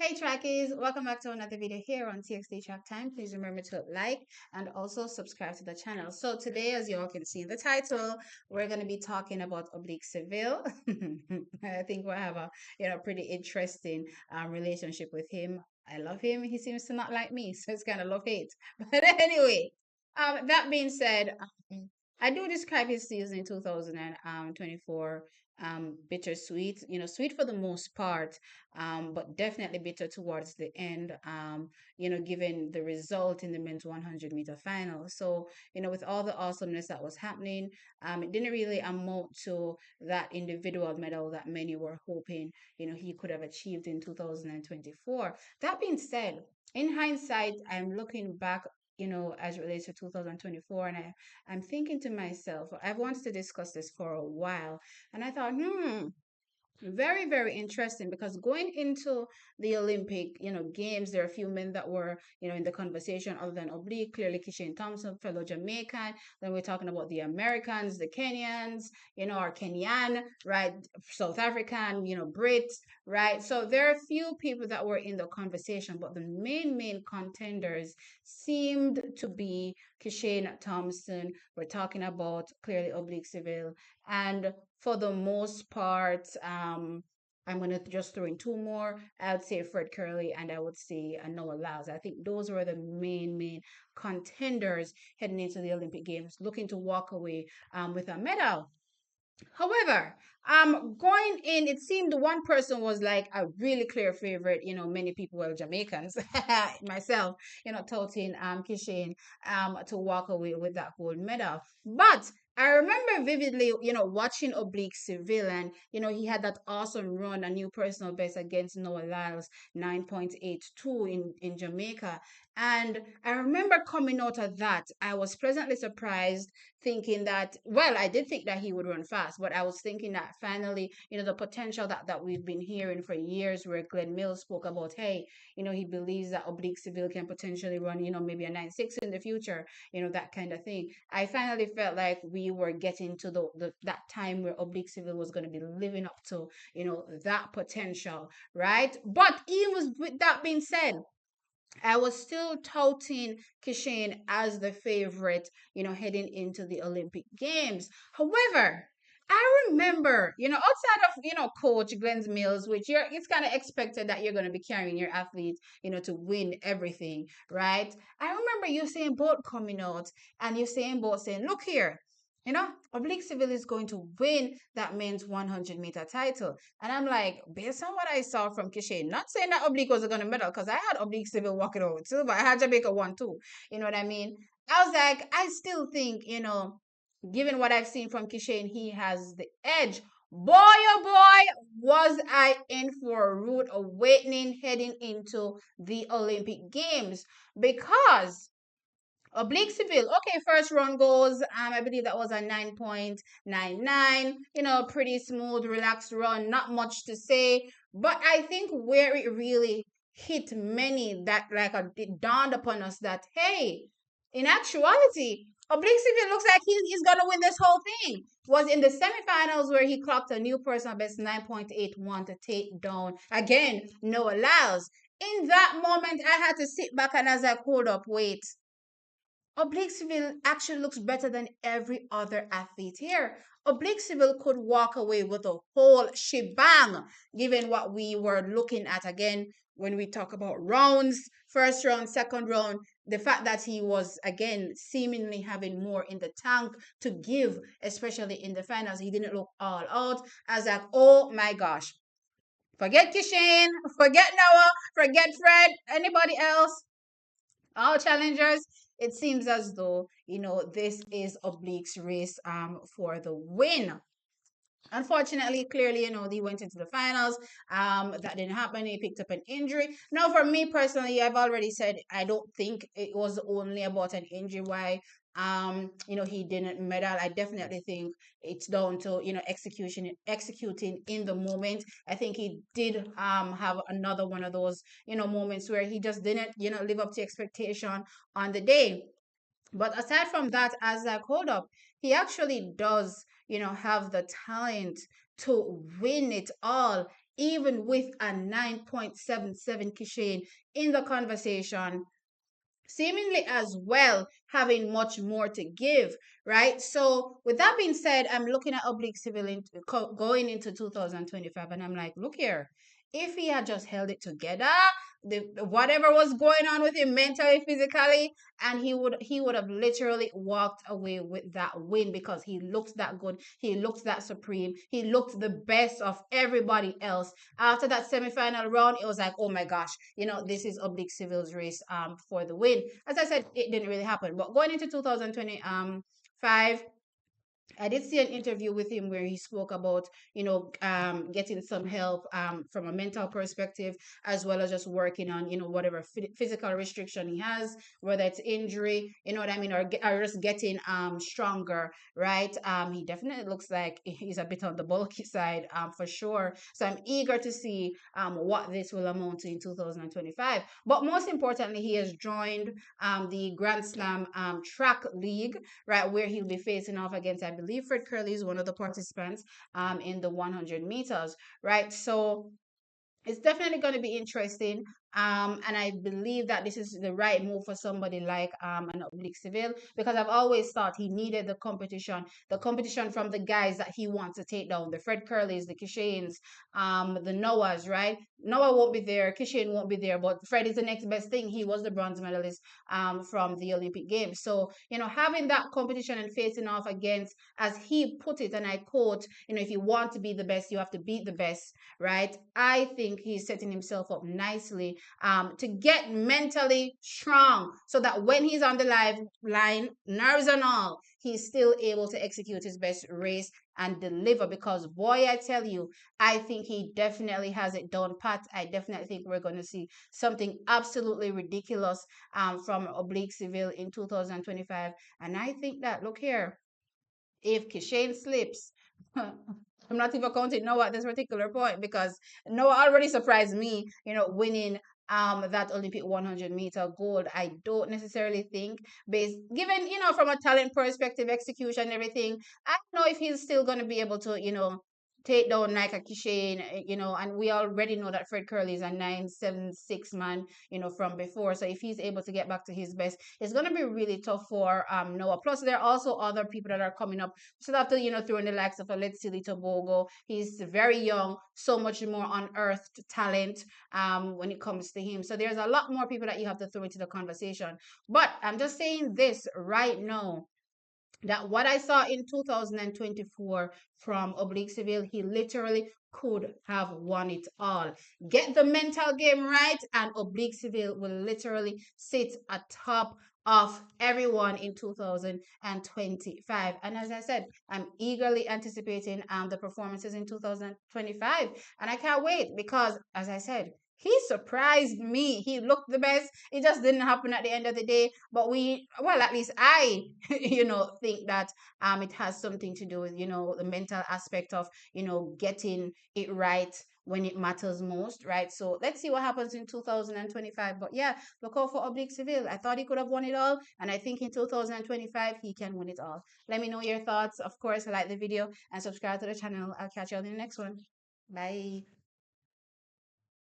Hey trackies, welcome back to another video here on TXT Track Time. Please remember to like and also subscribe to the channel. So today, as you all can see in the title, we're going to be talking about Oblique Seville. I think we'll have a pretty interesting relationship with him. I love him. He seems to not like me, so it's kind of love hate. But anyway, that being said, I do describe his season in 2024 bittersweet, sweet for the most part, but definitely bitter towards the end, given the result in the men's 100-meter final. So, with all the awesomeness that was happening, it didn't really amount to that individual medal that many were hoping, he could have achieved in 2024. That being said, in hindsight, I'm looking back, as it relates to 2024, and I'm thinking to myself, I've wanted to discuss this for a while, and I thought, very, very interesting because going into the Olympic, games, there are a few men that were, in the conversation other than Oblique, clearly Kishane Thompson, fellow Jamaican. Then we're talking about the Americans, the Kenyans, our Kenyan, right? South African, Brits, right? So there are a few people that were in the conversation, but the main contenders seemed to be Kishane Thompson. We're talking about clearly Oblique Seville and for the most part, I'm going to just throw in two more. I would say Fred Curley and I would say Noah Lyles. I think those were the main contenders heading into the Olympic Games, looking to walk away with a medal. However, going in, it seemed one person was like a really clear favorite. Many people were Jamaicans, myself, touting Kishane to walk away with that gold medal. But I remember vividly, watching Oblique Seville, and he had that awesome run, a new personal best against Noah Lyles, 9.82 in Jamaica. And I remember coming out of that, I was pleasantly surprised thinking that, well, I did think that he would run fast, but I was thinking that finally, the potential that we've been hearing for years, where Glenn Mills spoke about, hey, he believes that Oblique Seville can potentially run, maybe a 9.6 in the future, that kind of thing. I finally felt like we were getting to that time where Oblique Seville was going to be living up to, that potential, right? But even with that being said, I was still touting Kishane as the favorite, heading into the Olympic Games. However, I remember, outside of, Coach Glenn Mills, which it's kind of expected that you're going to be carrying your athlete, to win everything, right? I remember Usain Bolt coming out and Usain Bolt saying, look here, Oblique Seville is going to win that men's 100-meter title. And I'm like, based on what I saw from Kishay, not saying that Oblique was going to medal, because I had Oblique Seville walking over too, but I had Jamaica one too. You know what I mean? I was like, I still think, given what I've seen from Kishay, he has the edge. Boy, oh boy, was I in for a rude awakening heading into the Olympic Games, because Oblique Seville. Okay, first run goes, I believe that was a 9.99. Pretty smooth, relaxed run, not much to say. But I think where it really hit many, that like it dawned upon us that, hey, in actuality, Oblique Seville looks like he's gonna win this whole thing. Was in the semifinals where he clocked a new personal best 9.81 to take down again Noah Lyles. In that moment, I had to sit back and I was like, hold up, wait. Obliqueville actually looks better than every other athlete here. Obliqueville could walk away with a whole shebang, given what we were looking at again when we talk about rounds, first round, second round, the fact that he was again seemingly having more in the tank to give, especially in the finals. He didn't look all out. I was like, oh my gosh. Forget Kishane, forget Noah, forget Fred, anybody else, all challengers. It seems as though, this is Oblique's race for the win. Unfortunately, clearly, he went into the finals. That didn't happen. He picked up an injury. Now, for me personally, I've already said I don't think it was only about an injury why he didn't medal. I definitely think it's down to, executing in the moment. I think he did have another one of those, moments where he just didn't, live up to expectation on the day. But aside from that, as like, hold up, he actually does, have the talent to win it all even with a 9.77 Kishane in the conversation, seemingly as well having much more to give, right? So with that being said, I'm looking at Oblique Civil going into 2025, and I'm like, look here, if he had just held it together, whatever was going on with him mentally, physically, and he would have literally walked away with that win, because he looked that good, he looked that supreme, he looked the best of everybody else. After that semifinal round, it was like, oh my gosh, this is Oblique Civil's race for the win. As I said, it didn't really happen. But going into 2025, I did see an interview with him where he spoke about, getting some help from a mental perspective, as well as just working on, whatever physical restriction he has, whether it's injury, you know what I mean, or just getting stronger, right? He definitely looks like he's a bit on the bulky side, for sure. So I'm eager to see what this will amount to in 2025. But most importantly, he has joined the Grand Slam track league, right, where he'll be facing off against, I believe, Fred Curley is one of the participants in the 100 meters, right? So it's definitely going to be interesting. And I believe that this is the right move for somebody like an Oblique Seville, because I've always thought he needed the competition from the guys that he wants to take down, the Fred Curleys, the Kishanes, the Noahs, right? Noah won't be there, Kishane won't be there, but Fred is the next best thing. He was the bronze medalist from the Olympic Games. So, having that competition and facing off against, as he put it, and I quote, if you want to be the best, you have to beat the best, right? I think he's setting himself up nicely to get mentally strong, so that when he's on the live line, nerves and all, he's still able to execute his best race and deliver. Because boy, I tell you, I think he definitely has it down pat. I definitely think we're going to see something absolutely ridiculous from Oblique Seville in 2025. And I think that, look here, if Kishane slips, I'm not even counting Noah at this particular point, because Noah already surprised me, winning that Olympic 100-meter gold. I don't necessarily think, based given, from a talent perspective, execution, everything, I don't know if he's still going to be able to, take down Nike Kishane, and we already know that Fred Curley is a 9.76 man, from before. So if he's able to get back to his best, it's going to be really tough for Noah. Plus, there are also other people that are coming up. So after, throw in the likes of a Let's Silly Tobogo, he's very young, so much more unearthed talent when it comes to him. So there's a lot more people that you have to throw into the conversation. But I'm just saying this right now, that what I saw in 2024 from Oblique Seville, he literally could have won it all. Get the mental game right, and Oblique Seville will literally sit atop of everyone in 2025. And as I said, I'm eagerly anticipating the performances in 2025. And I can't wait, because, as I said, he surprised me. He looked the best. It just didn't happen at the end of the day. But at least I, think that it has something to do with, the mental aspect of, getting it right when it matters most, right? So let's see what happens in 2025. But yeah, look out for Oblique Seville. I thought he could have won it all, and I think in 2025 he can win it all. Let me know your thoughts. Of course, like the video and subscribe to the channel. I'll catch you on the next one. Bye.